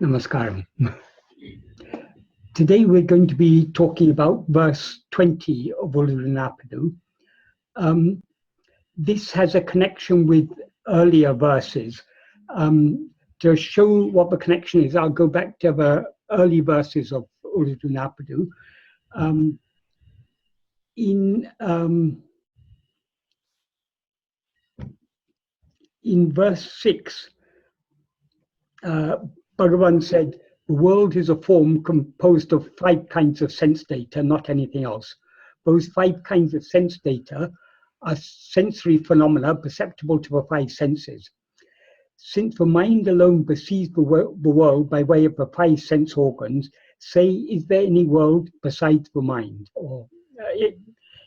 Namaskaram. Today we're going to be talking about verse 20 of Uڵḷadu Nāṛpadu. This has a connection with earlier verses. To show what the connection is, I'll go back to the early verses of Uڵḷadu Nāṛpadu. In verse 6, Bhagavan said, the world is a form composed of 5 kinds of sense data, not anything else. Those 5 kinds of sense data are sensory phenomena perceptible to the 5 senses. Since the mind alone perceives the world by way of the 5 sense organs, say, is there any world besides the mind, or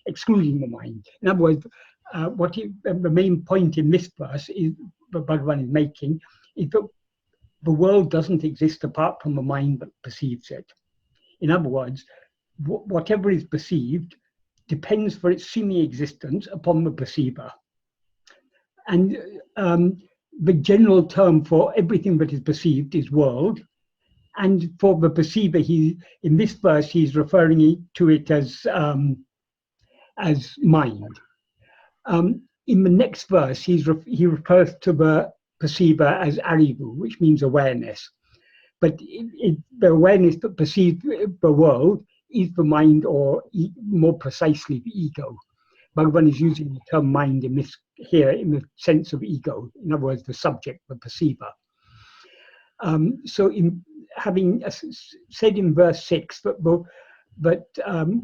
excluding the mind? In other words, the main point in this verse is that Bhagavan is making is that the world doesn't exist apart from the mind that perceives it. In other words, whatever is perceived depends for its seeming existence upon the perceiver. And the general term for everything that is perceived is world. And for the perceiver, in this verse, he's referring to it as mind. In the next verse, he refers to the perceiver as arivu, which means awareness. But the awareness that perceives the world is the mind, or more precisely, the ego. Bhagavan is using the term mind in the sense of ego. In other words, the subject, the perceiver. So having said in verse 6 that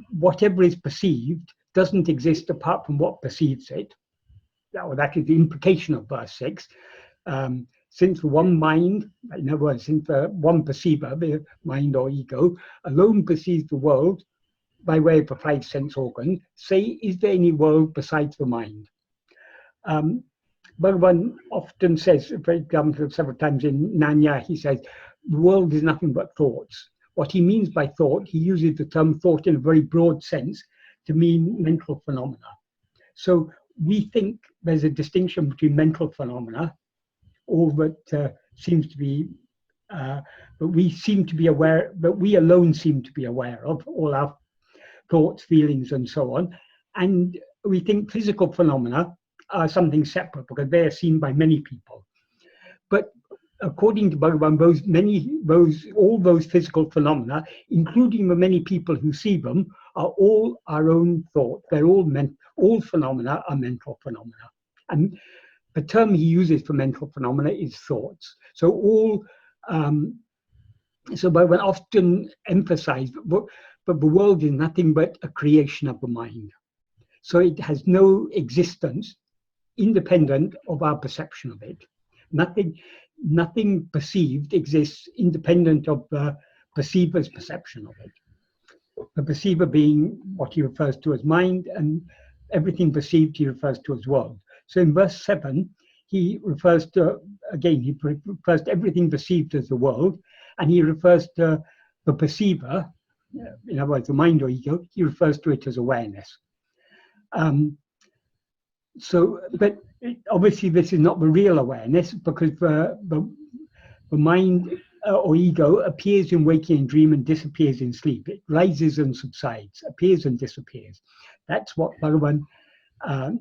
whatever is perceived doesn't exist apart from what perceives it, that is the implication of verse 6. Since one mind, in other words, since one perceiver, the mind or ego, alone perceives the world by way of the 5 sense organs, say, is there any world besides the mind? Bhagavan often says, for example, several times in Nanya, he says, the world is nothing but thoughts. What he means by thought, he uses the term thought in a very broad sense to mean mental phenomena. So we think there's a distinction between mental phenomena, all that seems to be, but we seem to be aware, but we alone seem to be aware of all our thoughts, feelings, and so on. And we think physical phenomena are something separate because they are seen by many people. But according to Bhagavan, all those physical phenomena, including the many people who see them, are all our own thought. They're all phenomena are mental phenomena. And the term he uses for mental phenomena is thoughts. So so Bhagavan often emphasized that the world is nothing but a creation of the mind. So it has no existence independent of our perception of it. Nothing perceived exists independent of the perceiver's perception of it. The perceiver being what he refers to as mind, and everything perceived he refers to as world. So in verse 7, he refers to everything perceived as the world, and he refers to the perceiver, in other words, the mind or ego, he refers to it as awareness. But obviously this is not the real awareness, because the mind or ego appears in waking and dream and disappears in sleep. It rises and subsides, appears and disappears. That's what Bhagavan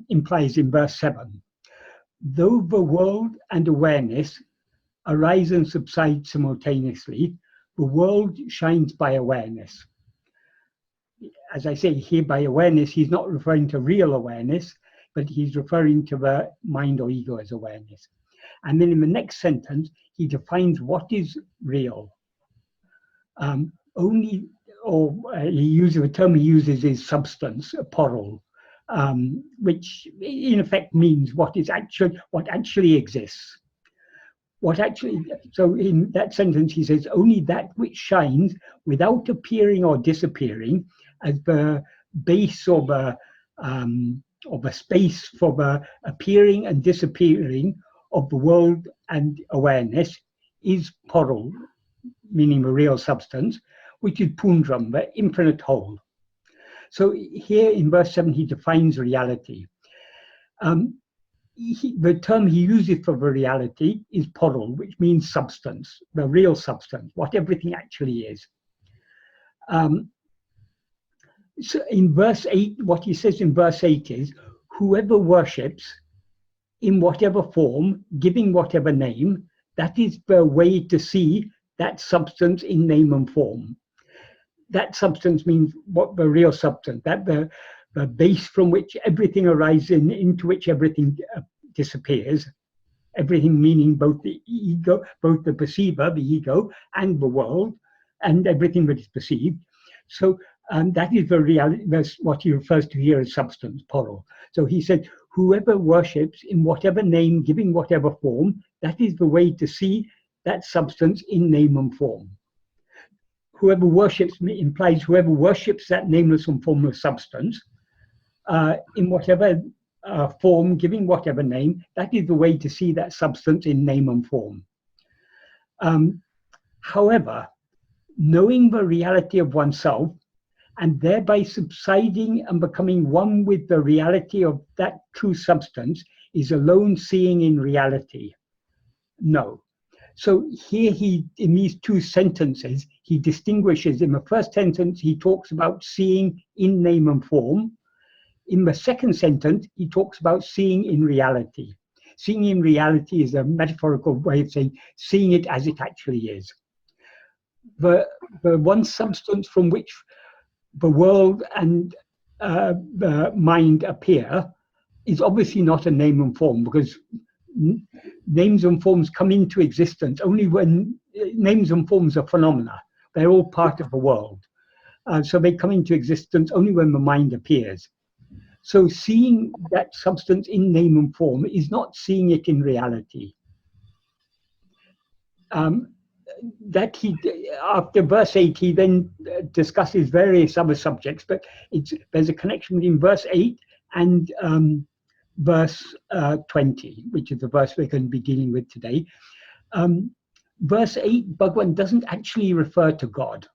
implies in verse 7. Though the world and awareness arise and subside simultaneously, the world shines by awareness. As I say here, by awareness, he's not referring to real awareness, but he's referring to the mind or ego as awareness. And then in the next sentence, he defines what is real. The term he uses is substance, porol, which in effect means what actually exists. So in that sentence he says, only that which shines without appearing or disappearing as the base of a space for the appearing and disappearing of the world and awareness is porol, meaning the real substance, which is pundram, the infinite whole. So here in verse 7 he defines reality. the term he uses for the reality is porul, which means substance, the real substance, what everything actually is. So in verse 8, what he says in verse 8 is, whoever worships in whatever form, giving whatever name, that is the way to see that substance in name and form. That substance means what the real substance, that the base from which everything arises into which everything disappears. Everything meaning both the ego, both the perceiver, the ego, and the world, and everything that is perceived. So that is the reality. That's what he refers to here as substance, porul. So he said, whoever worships in whatever name, giving whatever form, that is the way to see that substance in name and form. Whoever worships implies whoever worships that nameless and formless substance in whatever form, giving whatever name, that is the way to see that substance in name and form. However, knowing the reality of oneself and thereby subsiding and becoming one with the reality of that true substance is alone seeing in reality. No. So here in these two sentences, he distinguishes. In the first sentence, he talks about seeing in name and form. In the second sentence, he talks about seeing in reality. Seeing in reality is a metaphorical way of saying seeing it as it actually is. The one substance from which the world and the mind appear is obviously not a name and form, because names and forms come into existence only when names and forms are phenomena. They're all part of the world. So they come into existence only when the mind appears. So seeing that substance in name and form is not seeing it in reality. That after verse 8, he then discusses various other subjects, but there's a connection between verse 8 and verse 20, which is the verse we're going to be dealing with today. Verse 8, Bhagavan doesn't actually refer to God.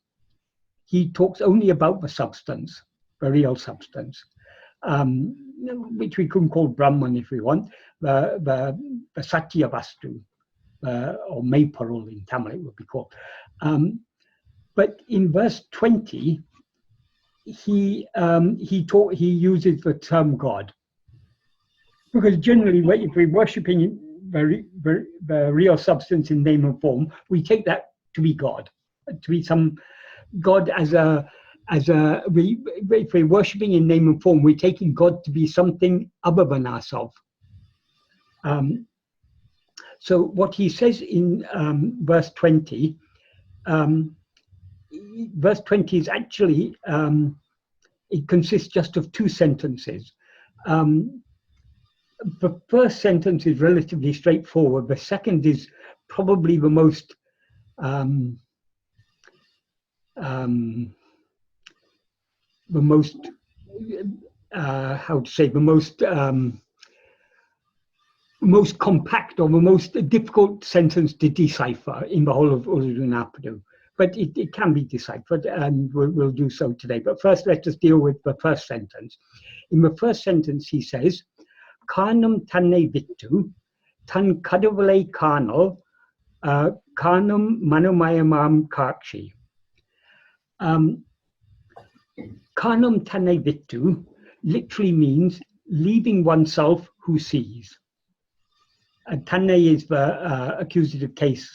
He talks only about the substance, the real substance, which we can call Brahman if we want, the Satya Vastu, or Mayparul in Tamil it would be called. But in verse 20, he uses the term God. Because generally, if we're worshipping the real substance in name and form, we take that to be God, to be some God if we're worshipping in name and form, we're taking God to be something other than ourselves. So what he says in verse 20, verse 20 is actually, it consists just of two sentences. The first sentence is relatively straightforward. The second is probably the most most compact or the most difficult sentence to decipher in the whole of Uڵḷadu Nāṛpadu. But it can be deciphered, and we'll do so today. But first, let us deal with the first sentence. In the first sentence, he says, kāṇum taṉaiviṭṭu, taṉkaḍavuḻai kāṇal, kāṇum maṉōmayamāṅ kāṭci. Kāṇum taṉaiviṭṭu literally means leaving oneself who sees. Taṉai is the accusative case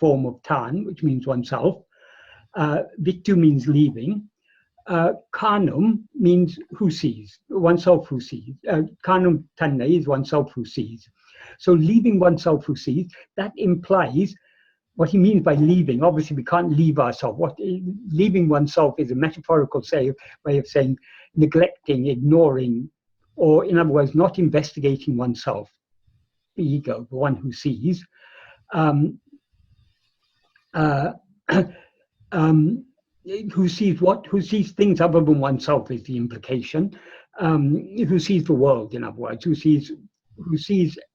form of tāṉ, which means oneself. Viṭṭu means leaving. Kāṇum means who sees, oneself who sees. Kāṇum taṉai is oneself who sees. So leaving oneself who sees, that implies what he means by leaving. Obviously, we can't leave ourselves. Leaving oneself is a metaphorical way of saying neglecting, ignoring, or in other words, not investigating oneself. The ego, the one who sees. Who sees what? Who sees things other than oneself is the implication. Who sees the world, in other words, who sees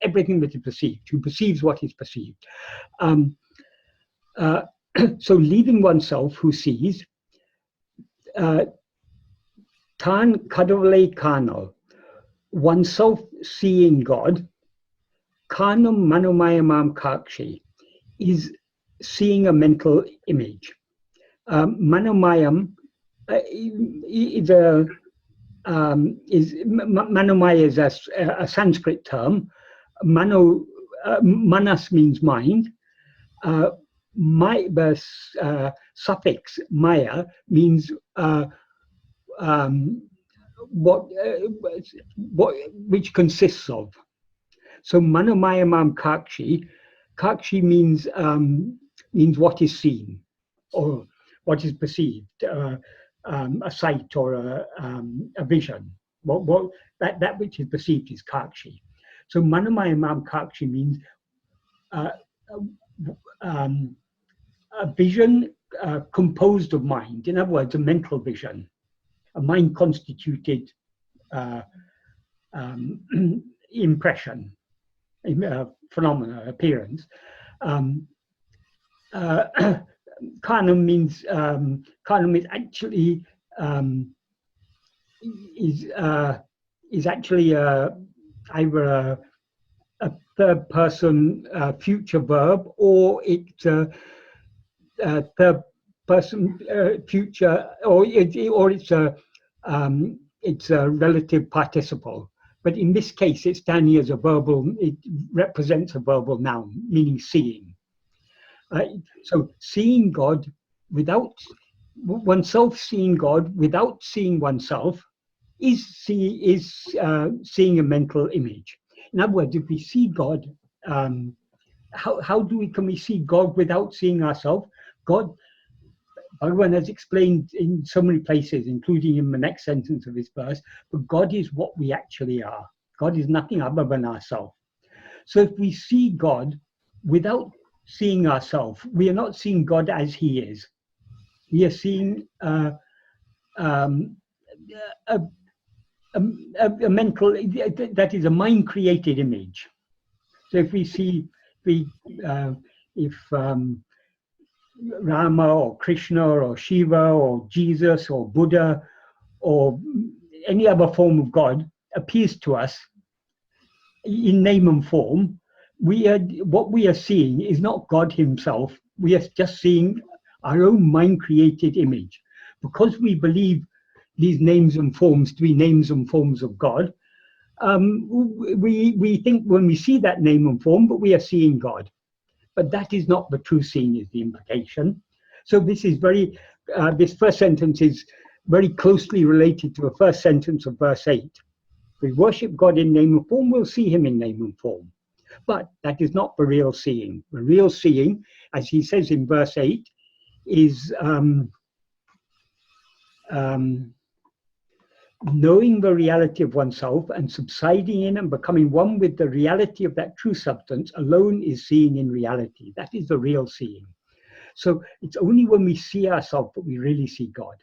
everything that is perceived, who perceives what is perceived. So leaving oneself who sees, taṉkaḍavuḻai kāṇal, oneself seeing God, kāṇum maṉōmayamāṅ kāṭci is seeing a mental image. Maṉōmayam manomaya is a Sanskrit term. Manas means mind. The suffix maya means which consists of. So maṉōmayamāṅ kāṭci means what is seen or what is perceived, a sight or a vision. That which is perceived is kāṭci. So maṉōmayamāṅ kāṭci means a vision composed of mind. In other words, a mental vision, a mind-constituted impression, phenomena, appearance. Kāṇum means kāṇum is actually either a third person future verb, or it's a third person future, or it's a relative participle. But in this case, it's standing as a verbal. It represents a verbal noun, meaning seeing. So seeing God without oneself, seeing God without seeing oneself, is seeing a mental image. In other words, if we see God, can we see God without seeing ourselves? God, Bhagavan has explained in so many places, including in the next sentence of this verse, but God is what we actually are. God is nothing other than ourselves. So if we see God without seeing ourselves, we are not seeing God as He is. We are seeing a mental, that is a mind-created image. So if we see, if Rama or Krishna or Shiva or Jesus or Buddha or any other form of God appears to us in name and form, what we are seeing is not God Himself. We are just seeing our own mind-created image. Because we believe these names and forms to be names and forms of God, we think when we see that name and form, but we are seeing God. But that is not the true seeing, is the implication. So this is this first sentence is very closely related to the first sentence of verse 8. If we worship God in name and form, we'll see Him in name and form. But that is not the real seeing. The real seeing, as he says in verse 8, is knowing the reality of oneself and subsiding in and becoming one with the reality of that true substance alone is seeing in reality. That is the real seeing. So it's only when we see ourselves that we really see God.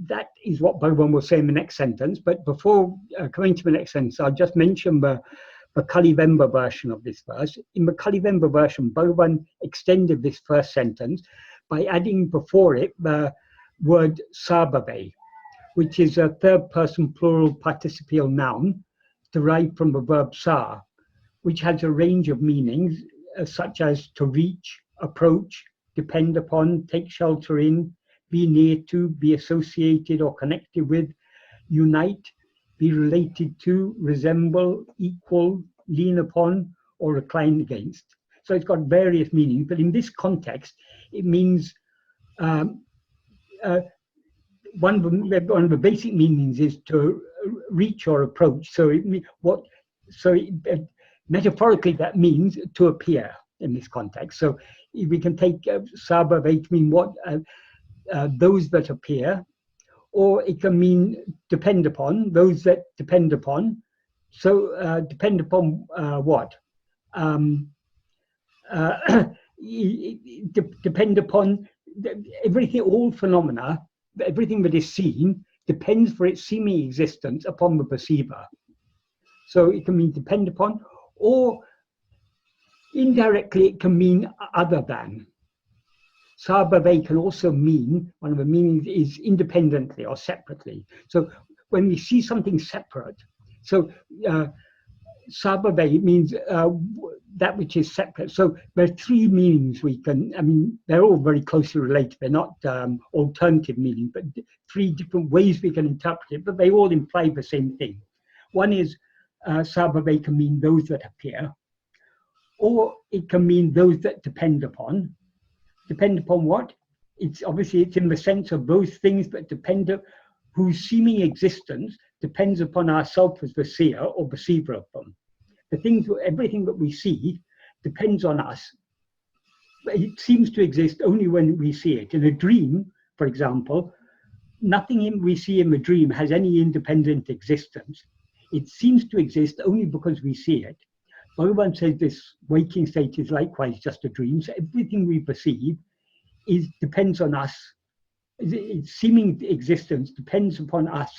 That is what Bhagavan will say in the next sentence. But before coming to the next sentence, I'll just mention the Kalivemba version of this verse. In the Kalivemba version, Bhagavan extended this first sentence by adding before it the word sabhave, which is a third person plural participial noun derived from the verb sa, which has a range of meanings such as to reach, approach, depend upon, take shelter in, be near to, be associated or connected with, unite, be related to, resemble, equal, lean upon, or recline against. So it's got various meanings, but in this context, it means one of the basic meanings is to reach or approach. So metaphorically that means to appear in this context. So we can take sabhave to mean those that appear, or it can mean depend upon, those that depend upon. So depend upon what? Depend upon everything, all phenomena, everything that is seen depends for its seeming existence upon the perceiver. So it can mean depend upon, or indirectly it can mean other than. Sabhave can also mean, one of the meanings is independently or separately. So when we see something separate, so sabhave means that which is separate. So there are three meanings we can, I mean, they're all very closely related. They're not alternative meaning, but three different ways we can interpret it, but they all imply the same thing. One is sabhave can mean those that appear, or it can mean those that depend upon. Depend upon what? It's obviously it's in the sense of those things that depend on whose seeming existence depends upon ourselves as the seer or perceiver of them. The things, everything that we see depends on us. It seems to exist only when we see it. In a dream, for example, nothing we see in the dream has any independent existence. It seems to exist only because we see it. Bhagavan says this waking state is likewise just a dream. So everything we perceive depends on us. Its seeming existence depends upon us,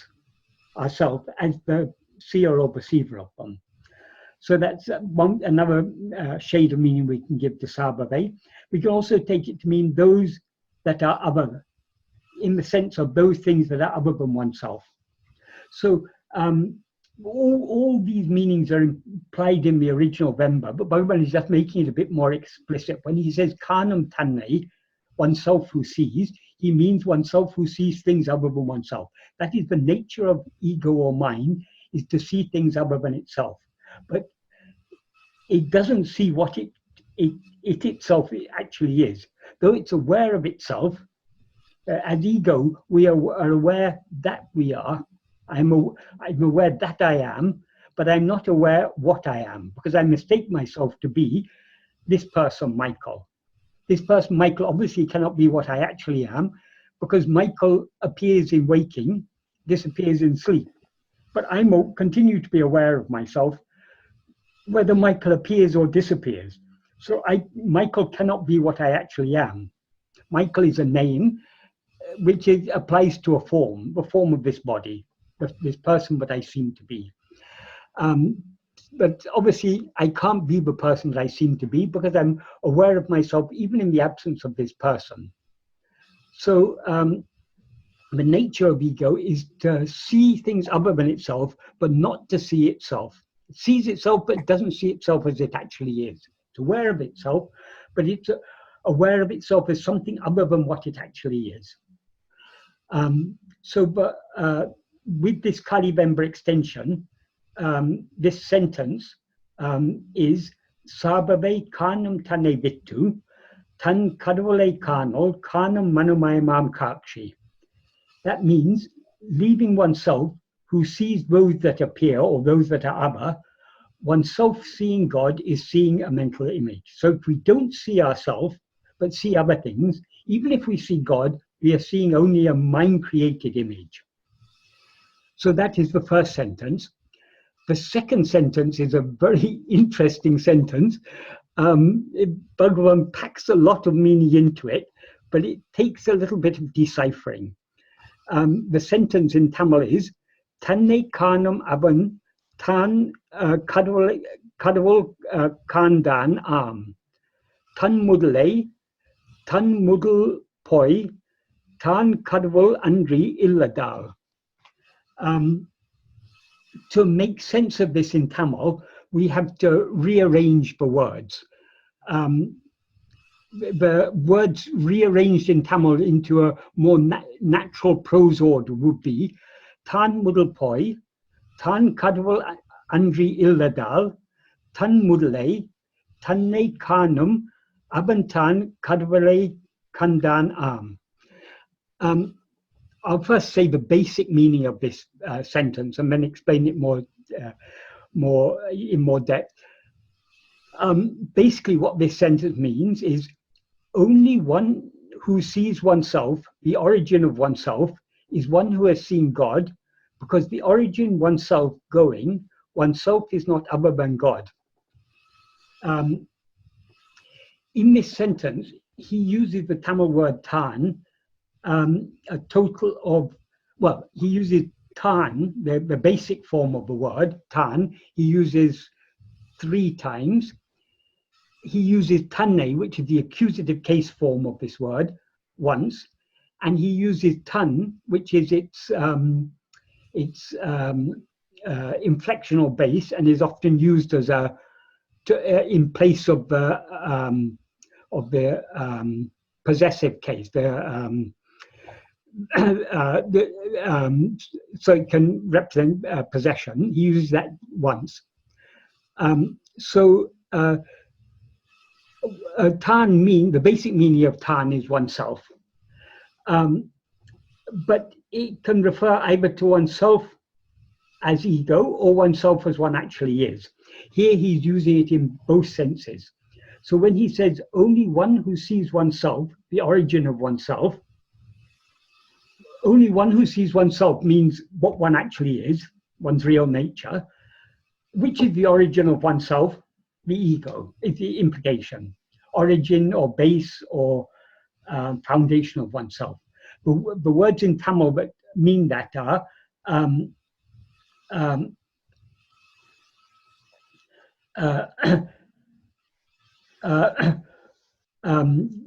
ourselves, as the seer or perceiver of them. So that's another shade of meaning we can give to sabhave. We can also take it to mean those that are other, in the sense of those things that are other than oneself. So all these meanings are implied in the original Vemba, but Bhagavan is just making it a bit more explicit. When he says kāṇum taṉai, oneself who sees, he means oneself who sees things other than oneself. That is the nature of ego or mind, is to see things other than itself. But it doesn't see what it itself actually is. Though it's aware of itself, as ego, we are aware that we are. I'm aware that I am, but I'm not aware what I am, because I mistake myself to be this person, Michael. This person, Michael, obviously cannot be what I actually am, because Michael appears in waking, disappears in sleep. But I continue to be aware of myself, whether Michael appears or disappears. So Michael cannot be what I actually am. Michael is a name which applies to a form, the form of this body, this person that I seem to be. But obviously, I can't be the person that I seem to be, because I'm aware of myself even in the absence of this person. So the nature of ego is to see things other than itself, but not to see itself. It sees itself, but doesn't see itself as it actually is. It's aware of itself, but it's aware of itself as something other than what it actually is. With this Kali Vemba extension, this sentence is sabhave kāṇum taṉaiviṭṭu, taṉkaḍavuḻai kāṇal, kāṇum maṉōmayamāṅ kāṭci. That means leaving oneself who sees those that appear or those that are other. Oneself seeing God is seeing a mental image. So if we don't see ourselves, but see other things, even if we see God, we are seeing only a mind-created image. So that is the first sentence. The second sentence is a very interesting sentence. Bhagavan packs a lot of meaning into it, but it takes a little bit of deciphering. The sentence in Tamil is taṉai kāṇum avaṉ-tāṉ kaḍavuḻ kaṇḍāṉ taṉmudalai taṉmudalpōyt taṉkaḍavuḻ aṉḍṛi iladāl. To make sense of this in Tamil, we have to rearrange the words. The words rearranged in Tamil into a more natural prose order would be taṉmudalpōyt, taṇkaḍavuḻ aṉḍṛi iladāl, taṉmudalai, taṉai kāṇum, avaṉ-tāṉ kaḍavuļai kaṇḍāṉ. I'll first say the basic meaning of this sentence and then explain it in more depth. Basically, what this sentence means is only one who sees oneself, the origin of oneself, is one who has seen God, because the origin oneself going, oneself is not other than God. In this sentence, he uses the Tamil word tān, a total of, well, he uses tān, the basic form of the word, tān, he uses 3 times. He uses taṉai, which is the accusative case form of this word, once, and he uses taṉ, which is its inflectional base and is often used as in place of the possessive case. So it can represent possession. He uses that once. Tāṉ the basic meaning of tāṉ is oneself. But it can refer either to oneself as ego or oneself as one actually is. Here he's using it in both senses. So when he says only one who sees oneself, the origin of oneself, only one who sees oneself means what one actually is, one's real nature. Which is the origin of oneself? The ego is the implication. Origin or base or foundation of oneself. The words in Tamil that mean that are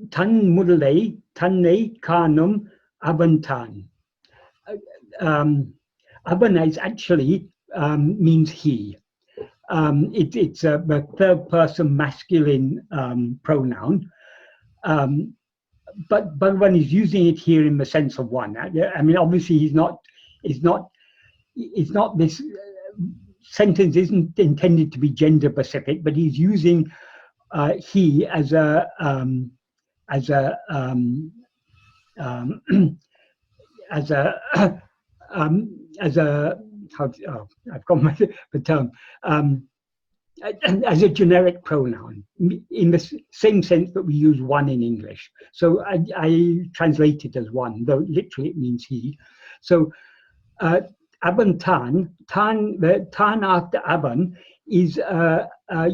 taṉmudalai, taṉai, kāṇum, avaṉ-tāṉ. Avaṉ is actually means he. It's a third person masculine pronoun. But one is using it here in the sense of one. I mean, obviously, this sentence isn't intended to be gender specific, but he's using he as a I've got the term, as a generic pronoun, in the same sense that we use one in English. So I translate it as one, though literally it means he. So avaṉ-tāṉ, the tāṉ after avaṉ is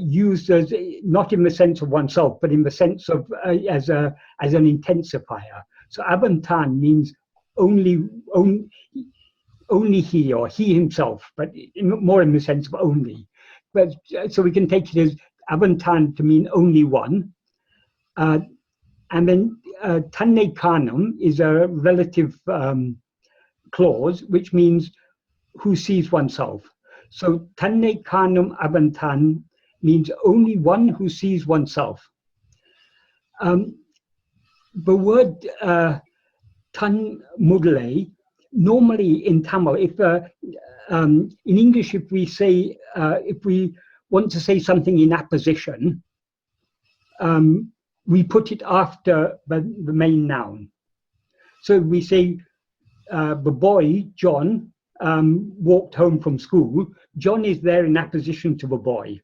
used as not in the sense of oneself, but in the sense of as an intensifier. So avaṉ-tāṉ means only he or he himself, but more in the sense of only. But so we can take it as avaṉ-tāṉ to mean only one. And then taṉai kāṇum is a relative clause, which means who sees oneself. So taṉai kāṇum avaṉ-tāṉ means only one who sees oneself. The word taṉmudalai, normally in Tamil, if in English, if we say, if we want to say something in apposition, we put it after the main noun. So we say, the boy, John, walked home from school. John is there in apposition to the boy.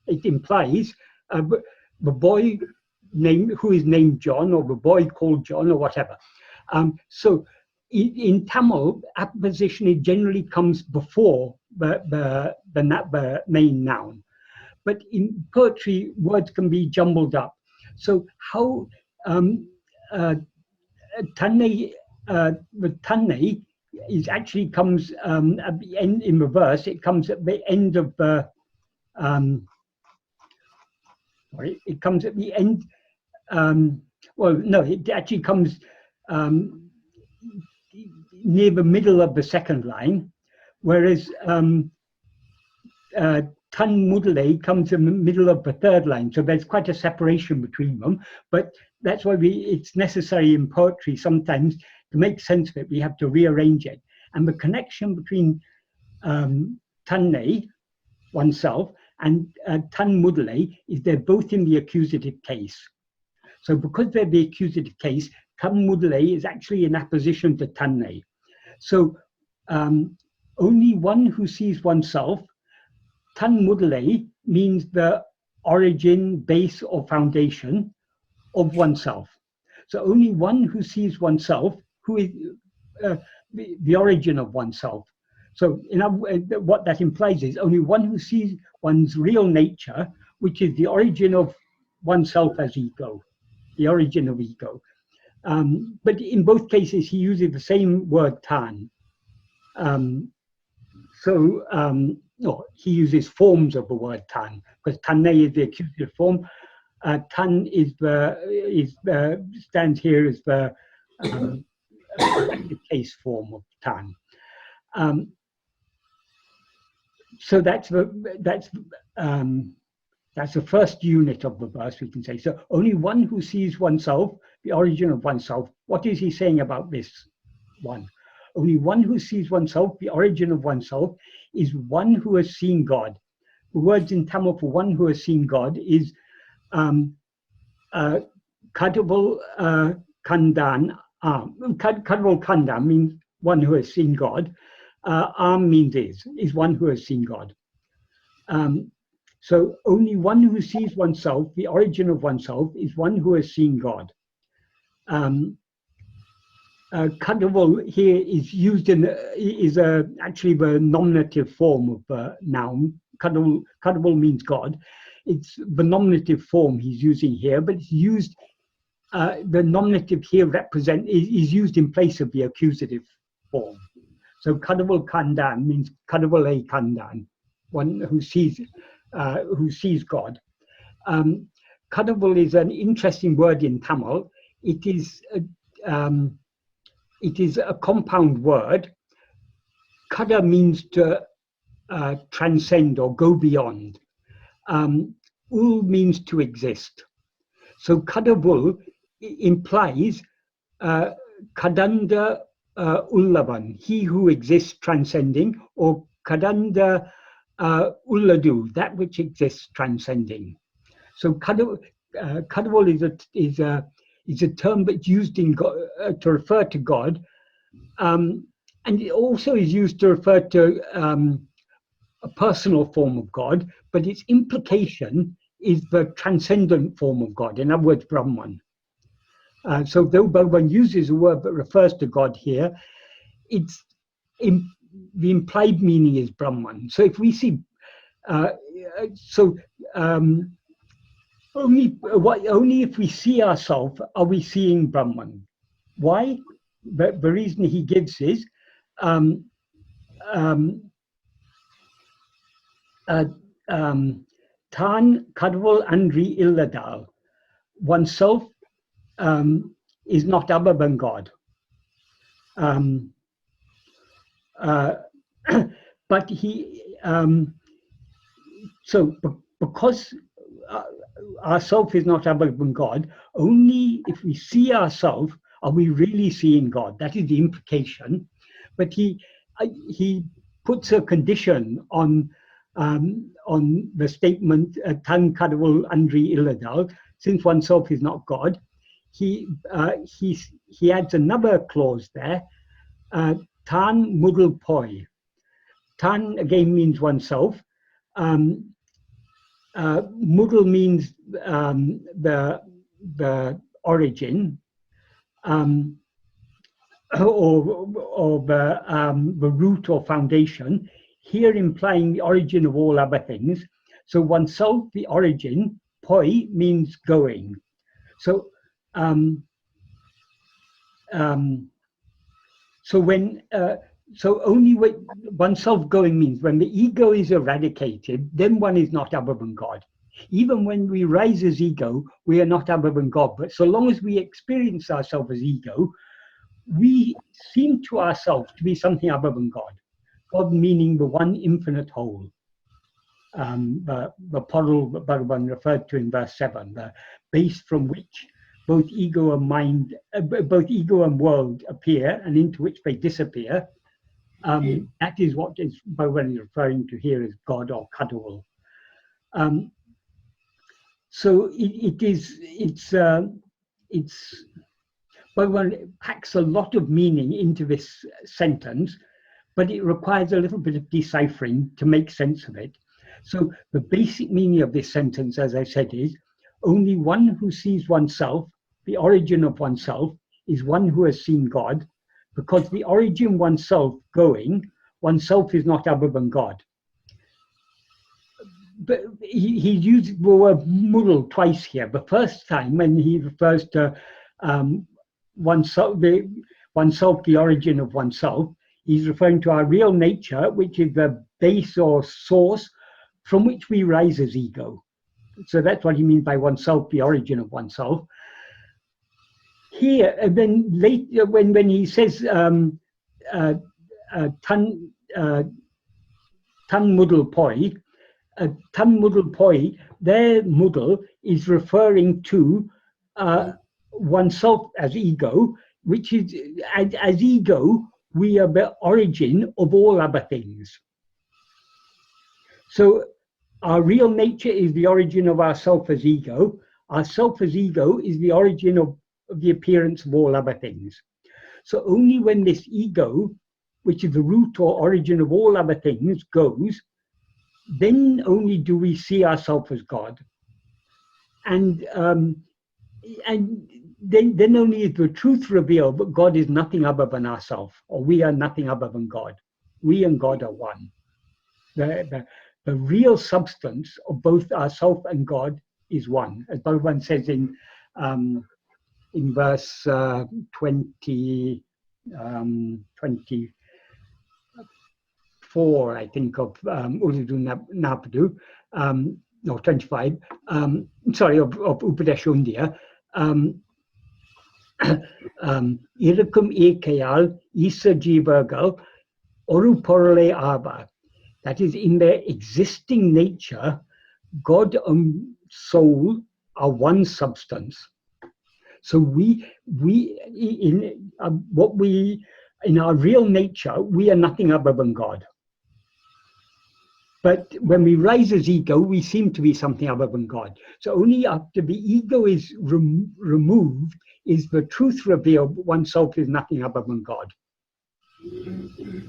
It implies the boy who is named John, or the boy called John, or whatever. So in Tamil, apposition generally comes before the main noun. But in poetry, words can be jumbled up. So how taṉai, the taṉai is actually comes at the end in reverse. It comes at the end of the it comes at the end. Well, no, it actually comes near the middle of the second line, whereas taṉmudalai comes in the middle of the third line. So there's quite a separation between them. But that's why it's necessary in poetry sometimes to make sense of it. We have to rearrange it. And the connection between taṉai, oneself, and taṉmudalai is they're both in the accusative case. So because they're the accusative case, taṉmudalai is actually in apposition to taṉai. So only one who sees oneself. Taṉmudalai means the origin, base, or foundation of oneself. So only one who sees oneself, who is the origin of oneself. So what that implies is only one who sees one's real nature, which is the origin of oneself as ego, the origin of ego. But in both cases, he uses the same word tāṉ. No, he uses forms of the word tāṉ, because taṉai is the accusative form. Tāṉ stands here as the case form of tāṉ. So that's the first unit of the verse, we can say. So only one who sees oneself, the origin of oneself. What is he saying about this one? Only one who sees oneself, the origin of oneself, is one who has seen God. The words in Tamil for one who has seen God is kaḍavuḻ kaṇḍāṉ. Kaḍavuḻ kaṇḍāṉ means one who has seen God. Means is one who has seen God. So only one who sees oneself, the origin of oneself, is one who has seen God. Kaḍavuḻ here is used actually the nominative form of noun. Kaḍavuḻ means God. It's the nominative form he's using here, but it's used. The nominative here is used in place of the accusative form. So kaḍavuḻ kaṇḍāṉ means kaḍavuḻai kaṇḍāṉ, one who sees God. Kaḍavuḻ is an interesting word in Tamil. It is a compound word. Kada means to transcend or go beyond. Ul means to exist. So kaḍavuḻ implies kadanda uλλļadu, he who exists transcending, or kadanda Uڵḷadu, that which exists transcending. So kaḍavuḻ is a term that's used in God, to refer to God, and it also is used to refer to a personal form of God, but its implication is the transcendent form of God, in other words, Brahman. So though one uses a word that refers to God here, the implied meaning is Brahman. So if we see, only if we see ourselves are we seeing Brahman. Why? The reason he gives is taṉkaḍavuḻ aṉḍṛi iladāl. Oneself is not other than God. But because ourself is not other than God, only if we see ourselves are we really seeing God. That is the implication. But he puts a condition on the statement taṉkaḍavuḻ aṉḍṛi iladāl. Since oneself is not God, he adds another clause there, taṉmudalpōyt. Taṉ again means oneself. Mudal means the origin, or the root or foundation. Here implying the origin of all other things. So oneself, the origin. Poi means going. So so only when oneself going means when the ego is eradicated, then one is not other than God. Even when we rise as ego, we are not other than God. But so long as we experience ourselves as ego, we seem to ourselves to be something other than God. God meaning the one infinite whole. The portal that Bhagavan referred to in verse 7, the base from which both ego and mind, both ego and world appear and into which they disappear. That is what is Bhagavan is referring to here as God or kaḍavuḻ. So Bhagavan packs a lot of meaning into this sentence, but it requires a little bit of deciphering to make sense of it. So the basic meaning of this sentence, as I said, is only one who sees oneself, the origin of oneself, is one who has seen God, because the origin oneself going, oneself is not other than God. But he used the word mudal twice here. The first time when he refers to oneself, the origin of oneself, he's referring to our real nature, which is the base or source from which we rise as ego. So that's what he means by oneself, the origin of oneself. Here, and then later, when he says taṉmudalait, taṉmudalpōyt. Taṉmudalpōyt, their mudal is referring to oneself as ego, which is, as ego, we are the origin of all other things. So our real nature is the origin of our self as ego. Our self as ego is the origin of the appearance of all other things. So only when this ego, which is the root or origin of all other things, goes, then only do we see ourselves as God. And then only is the truth revealed that God is nothing other than ourselves, or we are nothing other than God. We and God are one. The real substance of both ourself and God is one, as Bhagavan says in verse 24, I think, of Uڵḷadu Nāṛpadu, no, 25, sorry, of Upadesha. Irakum ekayal isa jivagal oru porale ava. That is, in their existing nature, God and soul are one substance. So in our real nature, we are nothing other than God. But when we rise as ego, we seem to be something other than God. So only after the ego is removed is the truth revealed that oneself is nothing other than God.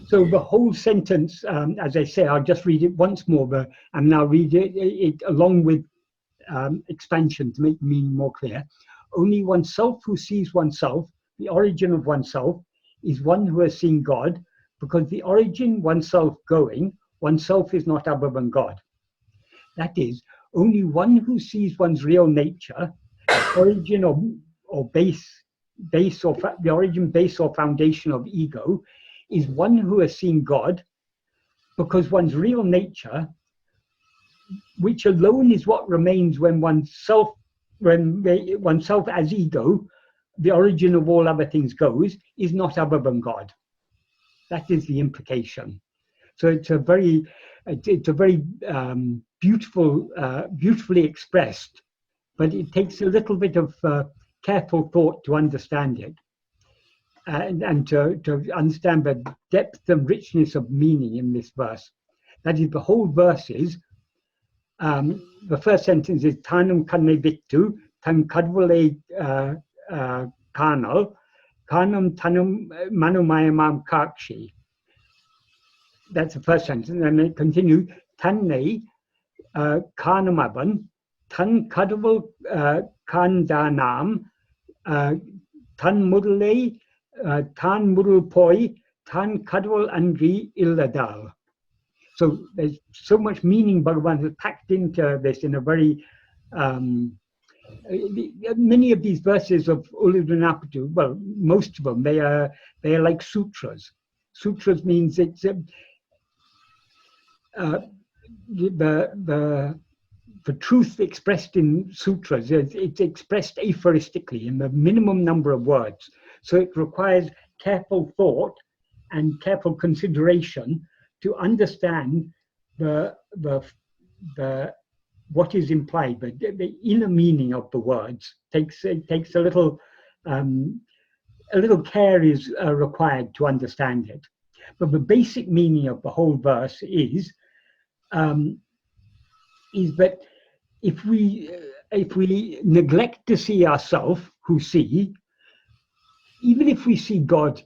So the whole sentence, as I say, I'll just read it once more, and now read it along with expansion to make the meaning more clear. Only oneself who sees oneself, the origin of oneself, is one who has seen God, because the origin oneself going, oneself is not other than God. That is, only one who sees one's real nature, origin or base or the origin, base or foundation of ego, is one who has seen God, because one's real nature, which alone is what remains when oneself as ego, the origin of all other things goes, is not other than God. That is the implication. So it's a very beautifully expressed, but it takes a little bit of careful thought to understand it, and to understand the depth and richness of meaning in this verse. That is, the whole verse is, the first sentence is tāṇaivitṭu, taṉkaḍavuḻai kāṇal, kāṇum maṉōmayamāṅ kāṭci. That's the first sentence, and then it continues, taṉai, kāṇumavaṉ, taṉkaḍavuḻ kaṇḍāṉān, taṉmudalai, taṉmudalpōyt, taṉkaḍavuḻ aṉḍṛi iladāl. So there's so much meaning Bhagavan has packed into this in a very, many of these verses of Uڵḷadu Nāṛpadu, well, most of them, they are like sutras. Sutras means it's the truth expressed in sutras, it's expressed aphoristically in the minimum number of words. So it requires careful thought and careful consideration to understand what is implied, but the inner meaning of the words takes a little care is required to understand it. But the basic meaning of the whole verse is that if we neglect to see ourselves who see, even if we see God,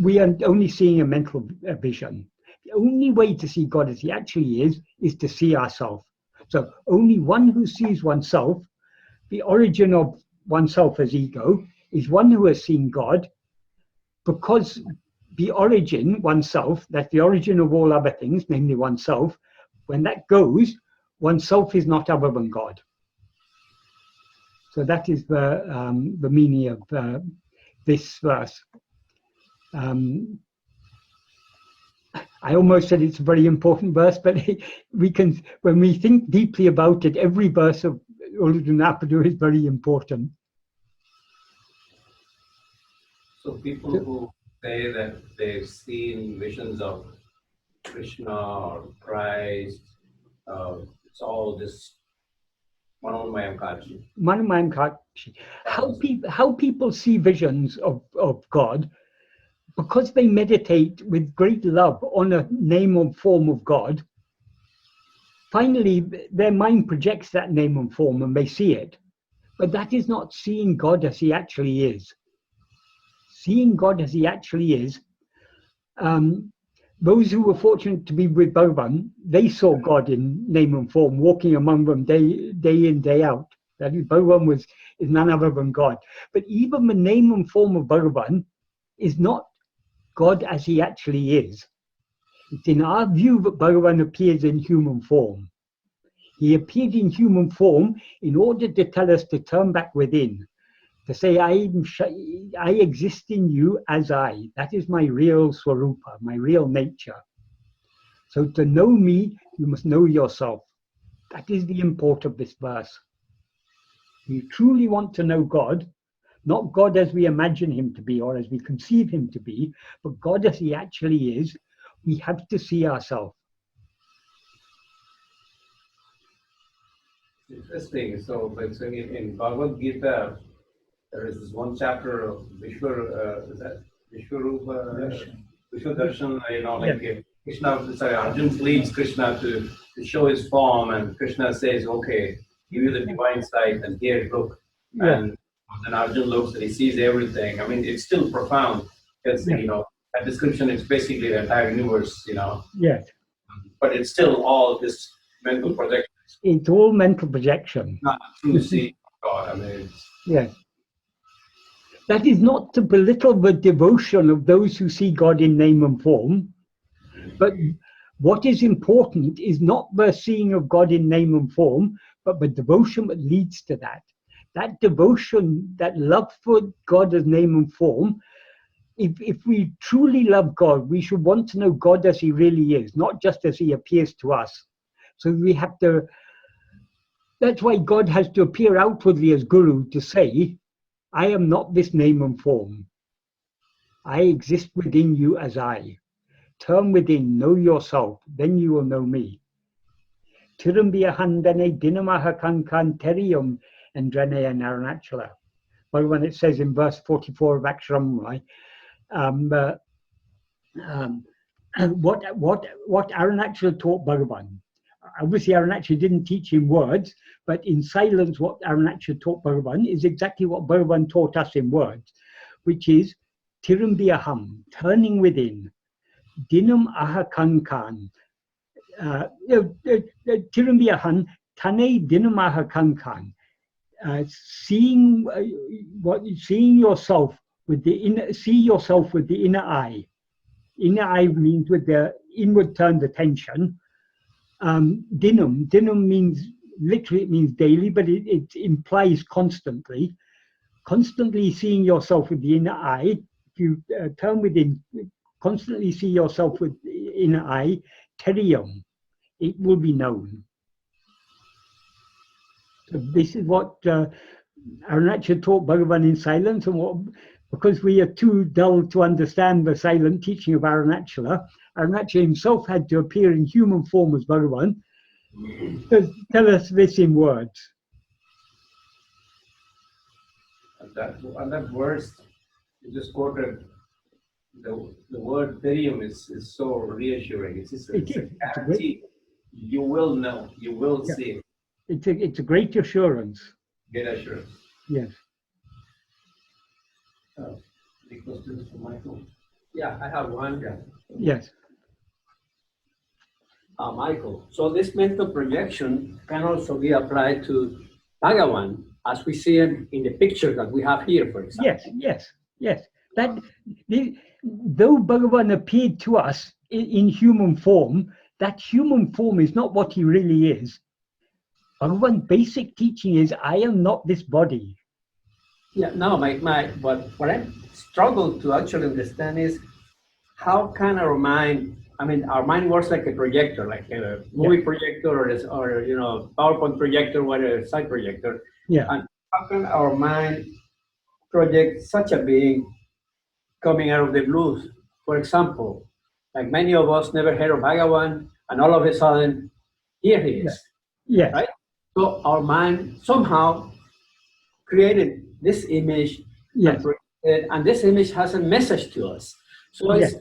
we are only seeing a mental vision. The only way to see God as he actually is to see ourselves. So only one who sees oneself, the origin of oneself as ego, is one who has seen God, because the origin, oneself, that's the origin of all other things, namely oneself, when that goes, oneself is not other than God. So that is the meaning of this verse. I almost said it's a very important verse, but when we think deeply about it, every verse of Uڵḷadu Nāṛpadu is very important. So people who say that they've seen visions of Krishna or Christ. It's all this maṉōmayam kāṭci. Maṉōmayam kāṭci. How people see visions of God, because they meditate with great love on a name or form of God, finally their mind projects that name and form and they see it. But that is not seeing God as he actually is. Seeing God as he actually is, those who were fortunate to be with Bhagavan, they saw God in name and form, walking among them day in, day out. That is, Bhagavan is none other than God. But even the name and form of Bhagavan is not God as he actually is. It's in our view that Bhagavan appears in human form. He appeared in human form in order to tell us to turn back within, to say, I exist in you as I. That is my real swarupa, my real nature. So to know me, you must know yourself. That is the import of this verse. You truly want to know God, not God as we imagine him to be or as we conceive him to be, but God as he actually is. We have to see ourselves. Interesting. So in Bhagavad Gita, there is this one chapter of Vishwarupa Darshan, like Krishna, sorry, Arjun pleads Krishna to show his form, and Krishna says, okay, give you the divine sight, and here, look. Yeah. And then Arjun looks and he sees everything. I mean, it's still profound, because, that description is basically the entire universe, Yes. But it's still all this mental projection. It's all mental projection. Not true seeing God. I mean, Yes. That is not to belittle the devotion of those who see God in name and form, but what is important is not the seeing of God in name and form, but the devotion that leads to that. That devotion, that love for God as name and form, if we truly love God, we should want to know God as he really is, not just as he appears to us. So we have to, that's why God has to appear outwardly as Guru to say, I am not this name and form. I exist within you as I. Turn within, know yourself, then you will know me. Tirumbiyahandane dinamaha kankan terium andranaya naranachala. Well, when it says in verse 44 of Aksharamai, what Aruṇachala taught Bhagavan. Obviously, Aruṇachala didn't teach in words, but in silence, what Aruṇachala taught Bhagavan is exactly what Bhagavan taught us in words, which is Tirumbiaham, turning within, dinam aha kankan. Tirumbiahan, taṉai dinam aha kankan. Seeing yourself with the inner, see yourself with the inner eye. Inner eye means with the inward turned attention. Dinam means, literally it means daily, but it implies constantly. Constantly seeing yourself with the inner eye. If you turn within, constantly see yourself with the inner eye, terium, it will be known. So this is what Aruṇachala taught Bhagavan in silence, and because we are too dull to understand the silent teaching of Aruṇachala, Aruṇachala himself had to appear in human form as Bhagavan to tell us this in words. And that verse you just quoted, the word terium is so reassuring. It's a guarantee. You will know, you will see. It's a great assurance. Great assurance. Yes. Any questions for Michael? Yeah, I have one. Yes. Michael, so this mental projection can also be applied to Bhagavan, as we see it in the picture that we have here, for example. Yes. Though Bhagavan appeared to us in human form, that human form is not what he really is. Bhagavan's basic teaching is, I am not this body. Yeah, no, what I struggle to actually understand is how can our mind, our mind works like a projector, like a movie projector or PowerPoint projector, whatever, side projector. Yeah. And how can our mind project such a being coming out of the blue? For example, like many of us never heard of Bhagavan, and all of a sudden, here he is. Yes. Right? So our mind somehow created this image, Yes. and this image has a message to us. So it's,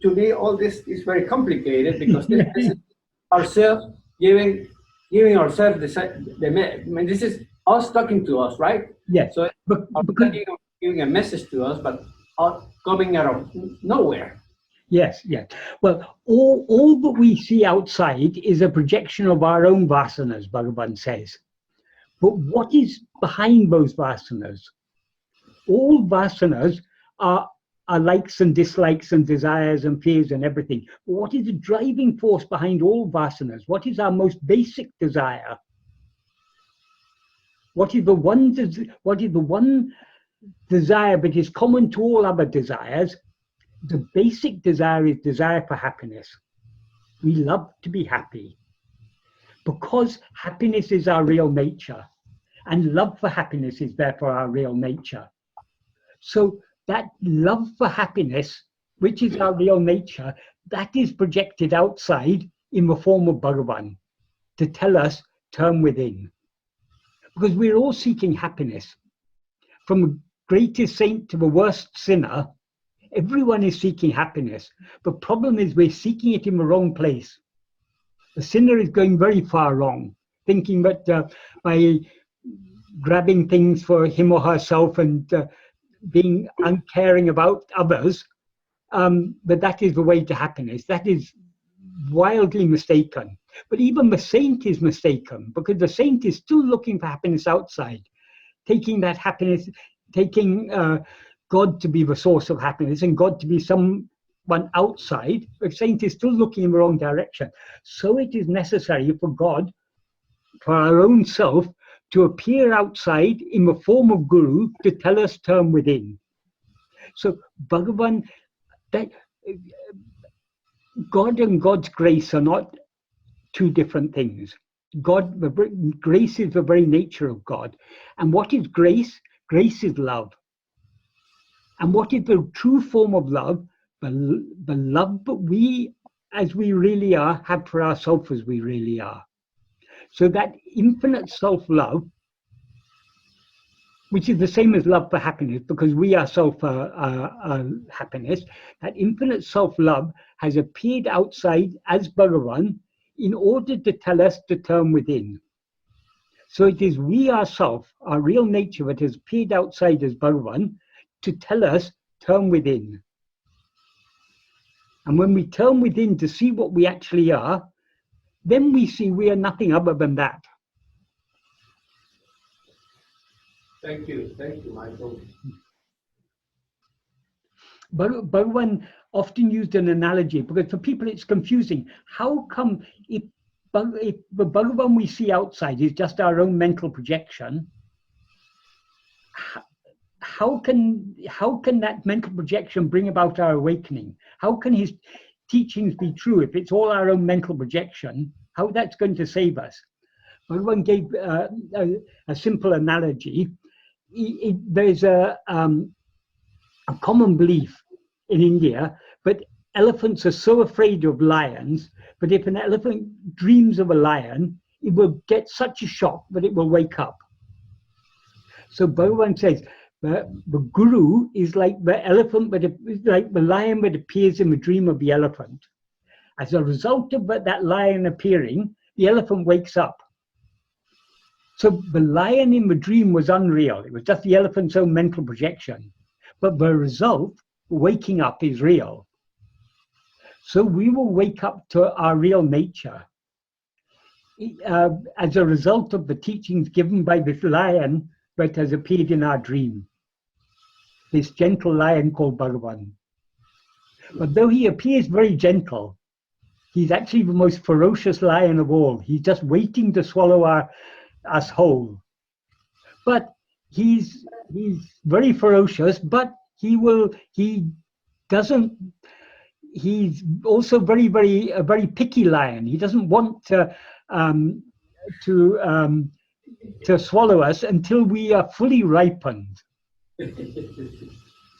to me, all this is very complicated because this is ourselves giving ourselves this is us talking to us, right? Yes. So giving a message to us, but coming out of nowhere. Yes, yes. Well, all that we see outside is a projection of our own vasanas, Bhagavan says. But what is behind those vasanas? All vasanas are likes and dislikes and desires and fears and everything. But what is the driving force behind all vasanas? What is our most basic desire? What is the one desire that is common to all other desires? The basic desire is desire for happiness. We love to be happy because happiness is our real nature, and love for happiness is therefore our real nature. So that love for happiness, which is our real nature, that is projected outside in the form of Bhagavan to tell us, turn within. Because we're all seeking happiness. From the greatest saint to the worst sinner, everyone is seeking happiness. The problem is we're seeking it in the wrong place. The sinner is going very far wrong, thinking that by grabbing things for him or herself and being uncaring about others, that is the way to happiness. That is wildly mistaken. But even the saint is mistaken, because the saint is still looking for happiness outside, taking that happiness, taking God to be the source of happiness and God to be someone outside. The saint is still looking in the wrong direction. So it is necessary for God, for our own self, to appear outside in the form of Guru to tell us turn within. So Bhagavan, God and God's grace are not two different things. Grace is the very nature of God. And what is grace? Grace is love. And what is the true form of love? The love that we, as we really are, have for ourselves as we really are. So that infinite self-love, which is the same as love for happiness, because we ourselves are happiness, that infinite self-love has appeared outside as Bhagavan in order to tell us to turn within. So it is we ourselves, our real nature, that has appeared outside as Bhagavan to tell us turn within. And when we turn within to see what we actually are, then we see we are nothing other than that. Thank you, Michael. Bhagavan often used an analogy, because for people it's confusing. How come if the Bhagavan we see outside is just our own mental projection, how can that mental projection bring about our awakening? How can his teachings be true if it's all our own mental projection? How that's going to save us? Bhagavan gave a simple analogy. There's a common belief in India, but elephants are so afraid of lions, but if an elephant dreams of a lion, it will get such a shock that it will wake up. So Bhagavan says, the guru is like the elephant, but like the lion that appears in the dream of the elephant. As a result of that lion appearing, the elephant wakes up. So the lion in the dream was unreal. It was just the elephant's own mental projection. But the result, waking up, is real. So we will wake up to our real nature as a result of the teachings given by this lion that has appeared in our dream. This gentle lion called Bhagavan. But though he appears very gentle, he's actually the most ferocious lion of all. He's just waiting to swallow us whole. But he's very ferocious, but he's also a very picky lion. He doesn't want to swallow us until we are fully ripened.